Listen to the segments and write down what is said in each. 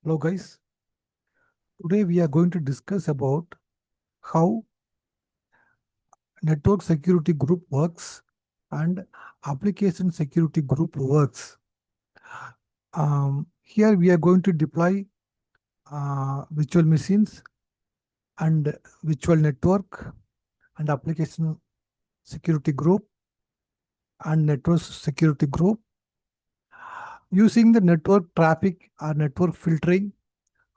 Hello guys, today we are going to discuss about how network security group works and application security group works. Here we are going to deploy virtual machines and virtual network and application security group and network security group using the network traffic or network filtering,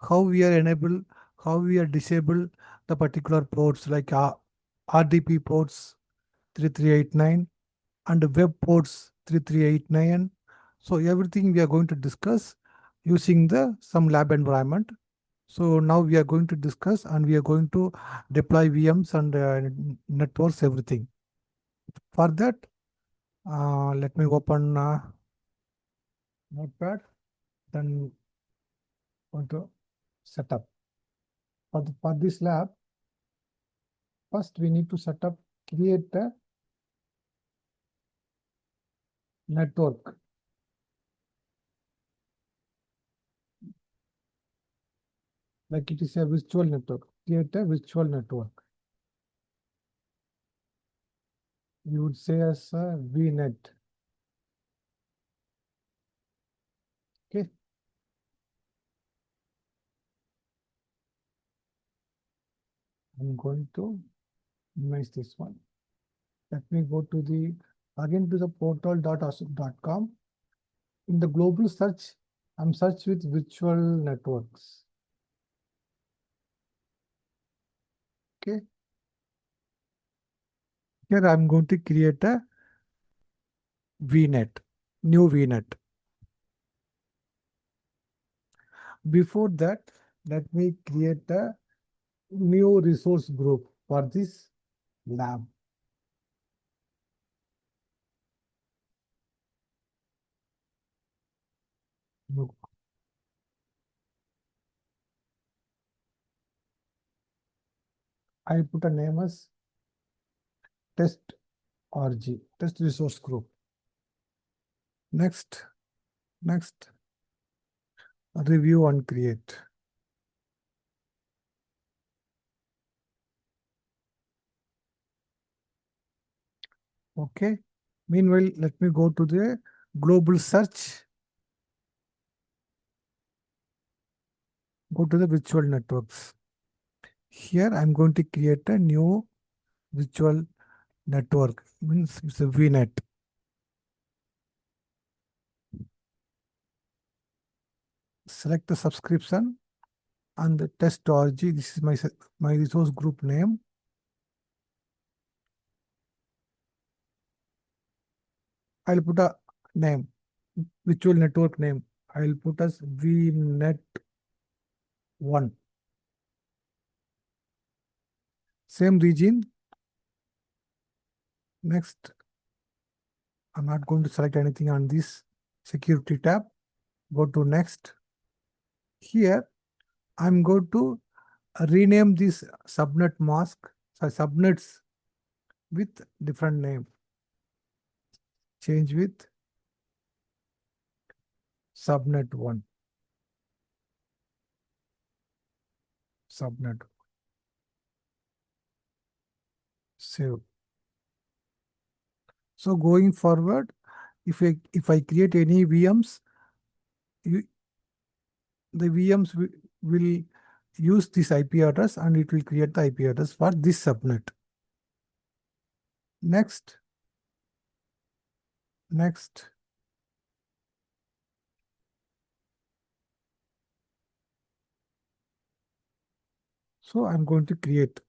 how we are enable, how we are disable the particular ports like RDP ports 3389 and web ports 3389. So everything we are going to discuss using the some lab environment. So now we are going to discuss and we are going to deploy VMs and networks, everything. For that, let me open Notepad. Then going to set up. For this lab, first we need to set up, create a network. Like it is a virtual network. Create a virtual network. You would say as a Vnet. Okay. I'm going to minimize this one. Let me go to the again to the portal.azure.com. In the global search, I'm search with virtual networks. Okay. Here I'm going to create a Vnet, new Vnet. Before that, let me create a new resource group for this lab. I put a name as test RG, test resource group. Next, review and create. Okay. Meanwhile, let me go to the global search. Go to the virtual networks. Here I'm going to create a new virtual network. Means it's a Vnet. Select the subscription and the test org. This is my resource group name. I'll put a name, virtual network name. I'll put as Vnet1. Same region. Next, I'm not going to select anything on this security tab. Go to next. Here, I'm going to rename this subnet mask, subnets with different name. Change with subnet 1. Subnet. Save. So going forward, if I create any VMs, the VMs will use this IP address and it will create the IP address for this subnet. Next. So I'm going to create.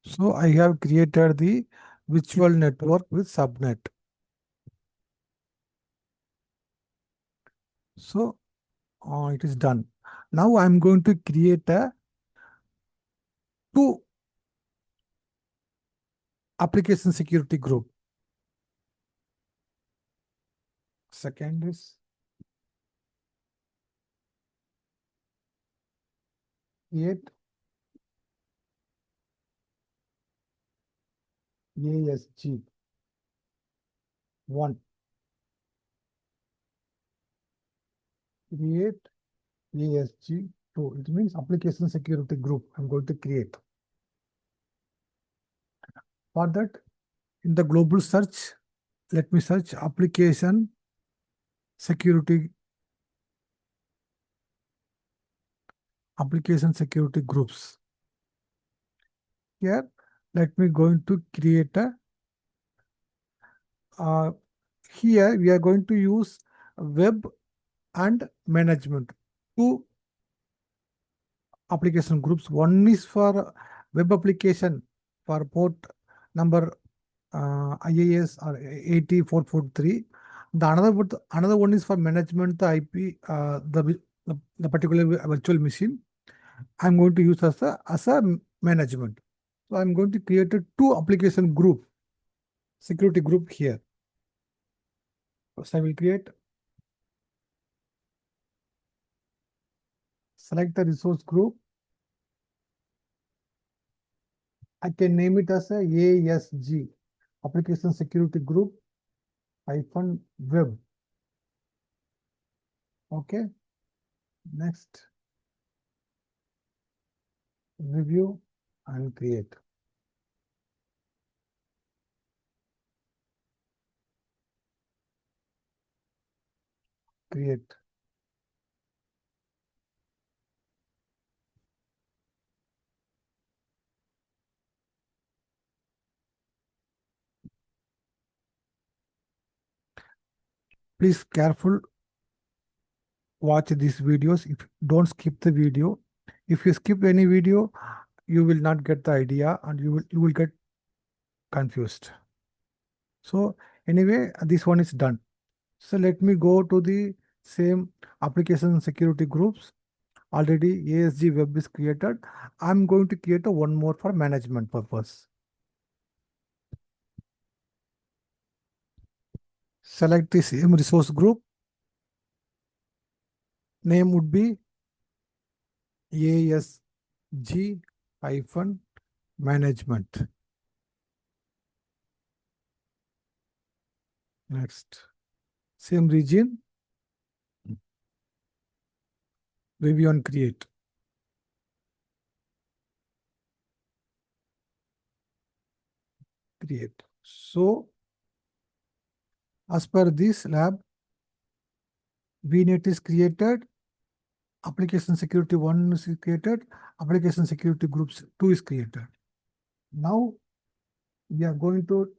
So I have created the virtual network with subnet. So it is done. Now I'm going to create a two application security group. Second is create ASG 1. create ASG2. It means application security group. I'm going to create. For that, in the global search, let me search application security groups. Here, let me going to create a here we are going to use web and management, two application groups. One is for web application for port number IAS or 80443. Another one is for management, the IP, the particular virtual machine. I'm going to use as a management. So I'm going to create a two application group, security group here. So I will create, select the resource group. I can name it as a ASG, application security group -web. Okay. Next, review and create. Create. Please careful watch these videos. If don't skip the video. If you skip any video, you will not get the idea and you will get confused. So anyway, this one is done. So let me go to the same application security groups. Already ASG web is created. I'm going to create a one more for management purpose. Select the same resource group. Name would be ASG-management. Next, same region, review and create. Create. So, as per this lab, Vnet is created, application security 1 is created, application security groups 2 is created. Now, we are going to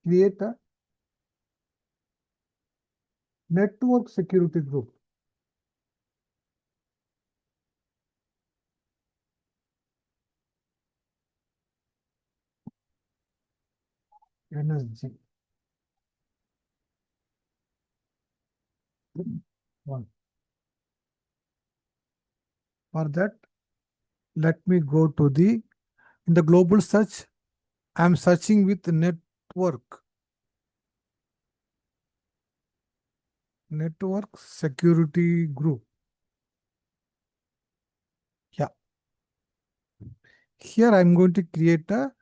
create a network security group. NSG. 1. For that, let me go to in the global search, I'm searching with network security group. Yeah. Here I'm going to create a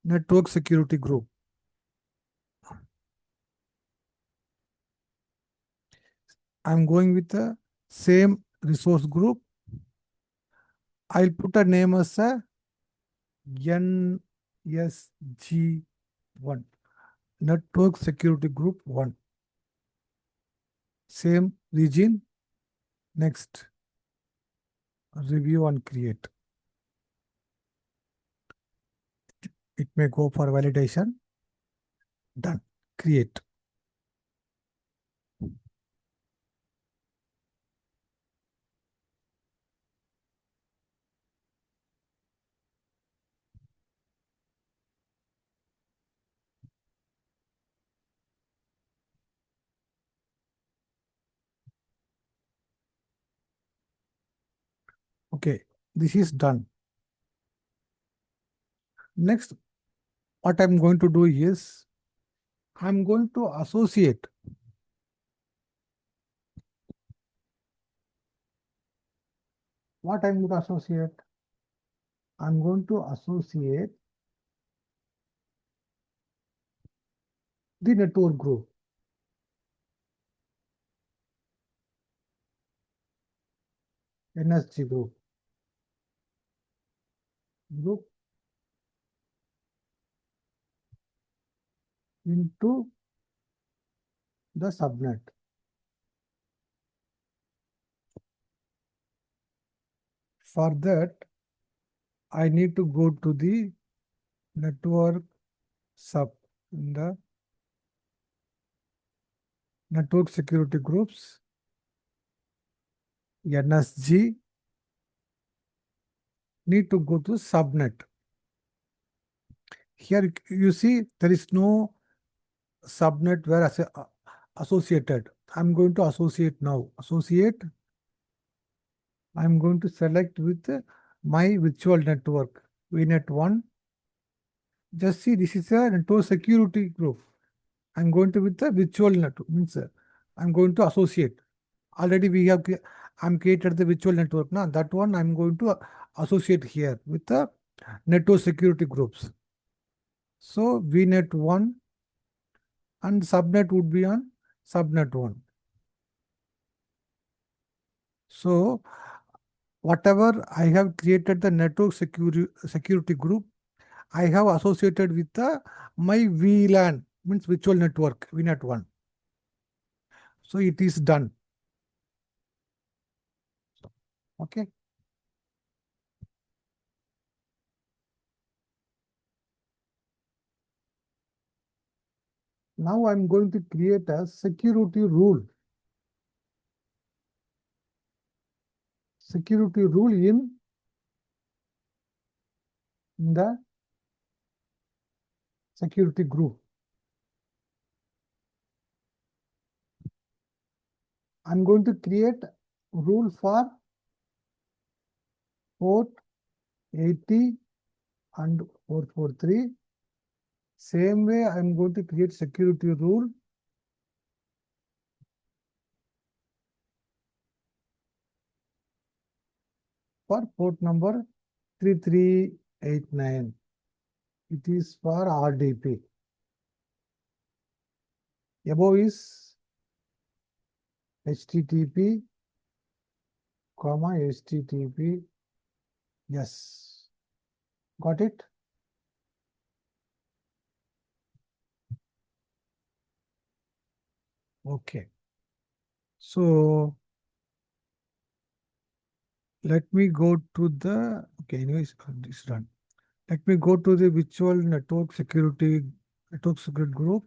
network security group. I'm going with the same resource group. I'll put a name as a NSG1, network security group 1. Same region. Next, review and create. It may go for validation. Done. Create. Okay, this is done. Next, what I'm going to do is, I'm going to associate what I'm going to associate. I'm going to associate the network group. NSG group into the subnet. For that, I need to go to the network sub in the network security groups, NSG, need to go to subnet. Here you see there is no subnet where associated. I'm going to associate now. Associate. I'm going to select with my virtual network, Vnet 1. Just see, this is a network security group. I'm going to with the virtual network, means I'm going to associate. Already we have, I'm created the virtual network now. That one I'm going to associate here with the network security groups. So Vnet 1 and subnet would be on subnet 1. So whatever I have created the network security group, I have associated with the my VLAN, means virtual network, Vnet 1. So it is done. Okay. Now I'm going to create a security rule. Security rule in the security group. I'm going to create rule for port 80 and 443. Same way, I'm going to create security rule for port number 3389. It is for RDP. Above is HTTP, HTTP. Yes. Got it? Okay. So let me go to the, okay, anyways, this is done. Let me go to the virtual network security group,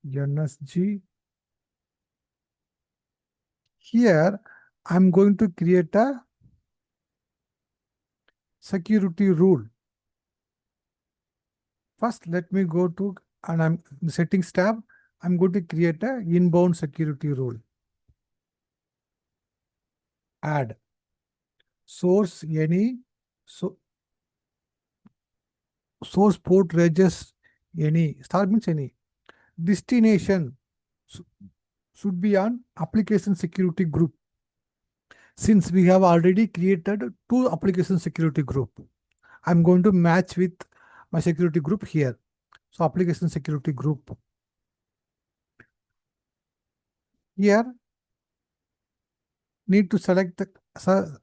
NSG. Here, I'm going to create a security rule. First, let me go to, and I'm in the settings tab, I'm going to create a inbound security rule. Add source any, so source port ranges any, star means any. Destination should be on application security group. Since we have already created 2 application security group, I'm going to match with my security group here. So application security group. Here, need to select the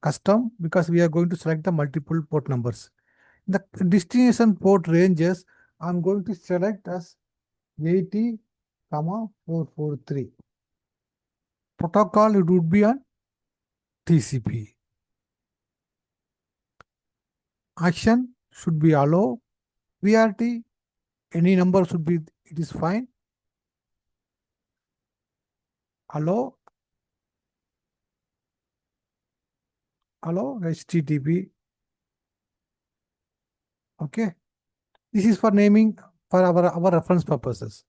custom because we are going to select the multiple port numbers. The destination port ranges, I'm going to select as 80, 443. Protocol, it would be on TCP. Action should be allow. VRT, any number should be, it is fine. Allow HTTP. Okay. This is for naming for our reference purposes.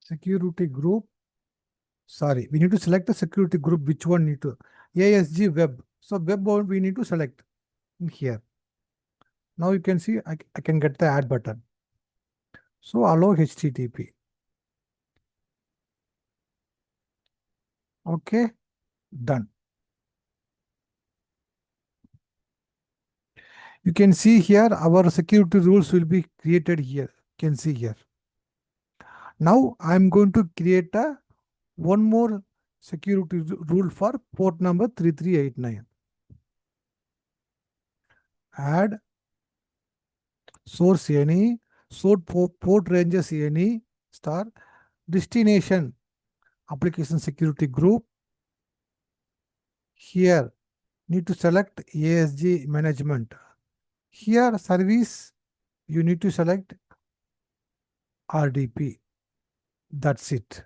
Security group. Sorry, we need to select the security group. Which one need to? ASG web. So web we need to select in here. Now you can see I can get the add button. So allow HTTP. Okay, done. You can see here our security rules will be created here. You can see here. Now I'm going to create a one more security rule for port number 3389. Add source any, source port ranges any star destination application security group. Here need to select ASG management. Here service you need to select RDP. That's it.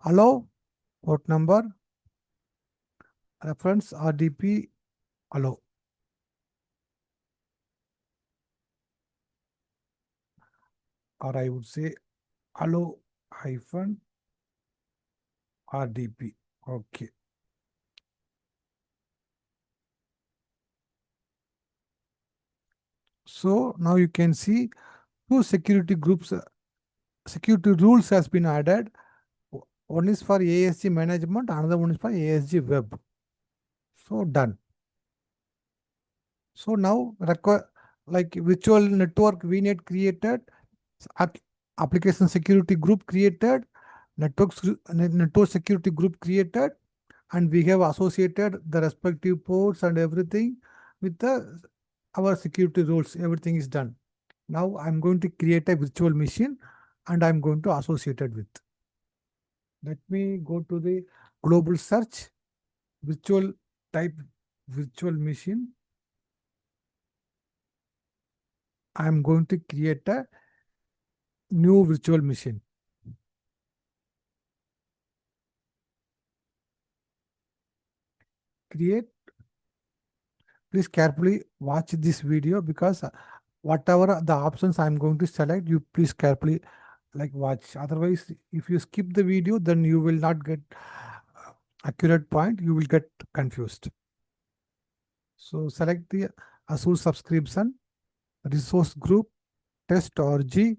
Allow port number reference RDP allow. Or I would say allow hyphen RDP. Okay. So now you can see two security groups, security rules has been added. One is for ASG management, another one is for ASG web. So done. So now like virtual network Vnet created, application security group created, network security group created, and we have associated the respective ports and everything with the our security rules. Everything is done. Now I'm going to create a virtual machine and I'm going to associate it with. Let me go to the global search, virtual type virtual machine. I'm going to create a new virtual machine. Create. Please carefully watch this video because whatever the options I'm going to select, you please carefully like watch. Otherwise, if you skip the video, then you will not get accurate point. You will get confused. So select the Azure subscription, resource group, test or G,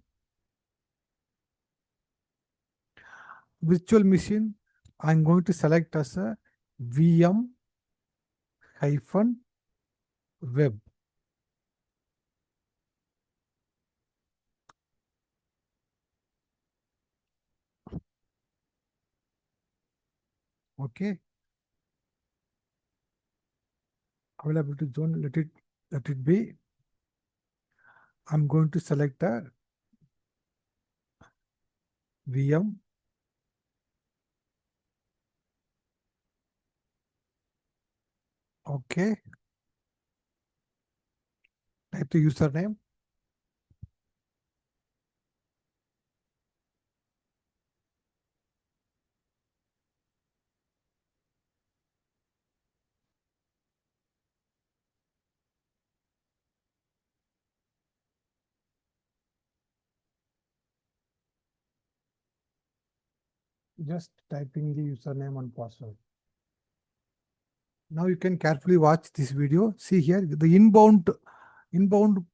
virtual machine. I'm going to select as a VM hyphen web. Okay. Availability zone, let it be. I'm going to select a VM. Okay. Type the username. Just typing the username and password. Now you can carefully watch this video. See here the inbound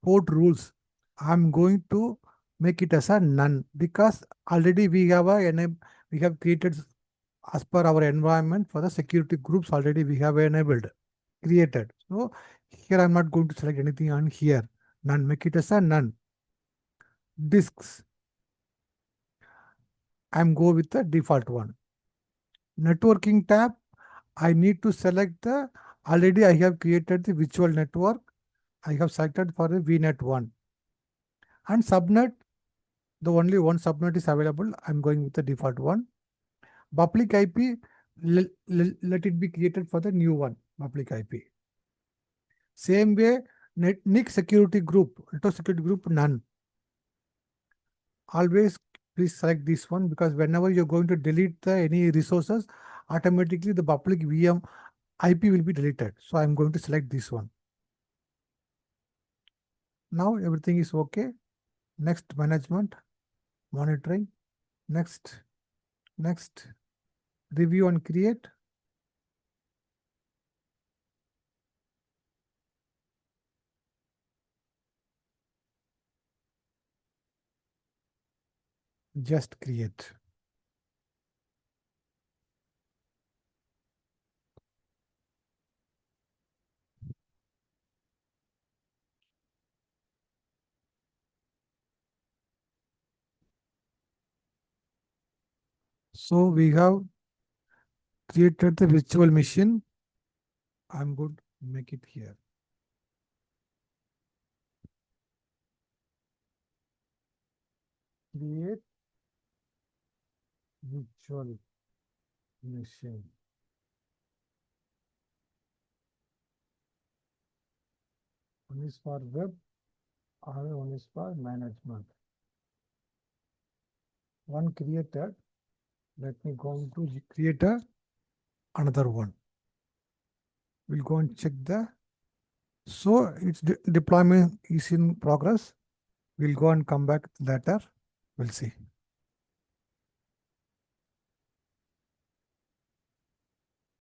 port rules. I'm going to make it as a none because already we have we have created as per our environment for the security groups already we have enabled created. So here I'm not going to select anything on here. None. Make it as a none. Disks. I'm go with the default one. Networking tab. I need to select the already I have created the virtual network. I have selected for the Vnet 1. And subnet, the only one subnet is available. I'm going with the default one. Public IP, let it be created for the new one, public IP. Same way, NIC security group, network security group, none. Always please select this one because whenever you're going to delete any resources, automatically the public VM IP will be deleted. So I'm going to select this one. Now everything is okay. Next, management, monitoring, next, review and create. Just create. So we have created the virtual machine. I'm good. Make it here. Create virtual machine. One is for web, other one is for management. One created. Let me go to create another one. We'll go and check the. So its deployment is in progress. We'll go and come back later. We'll see.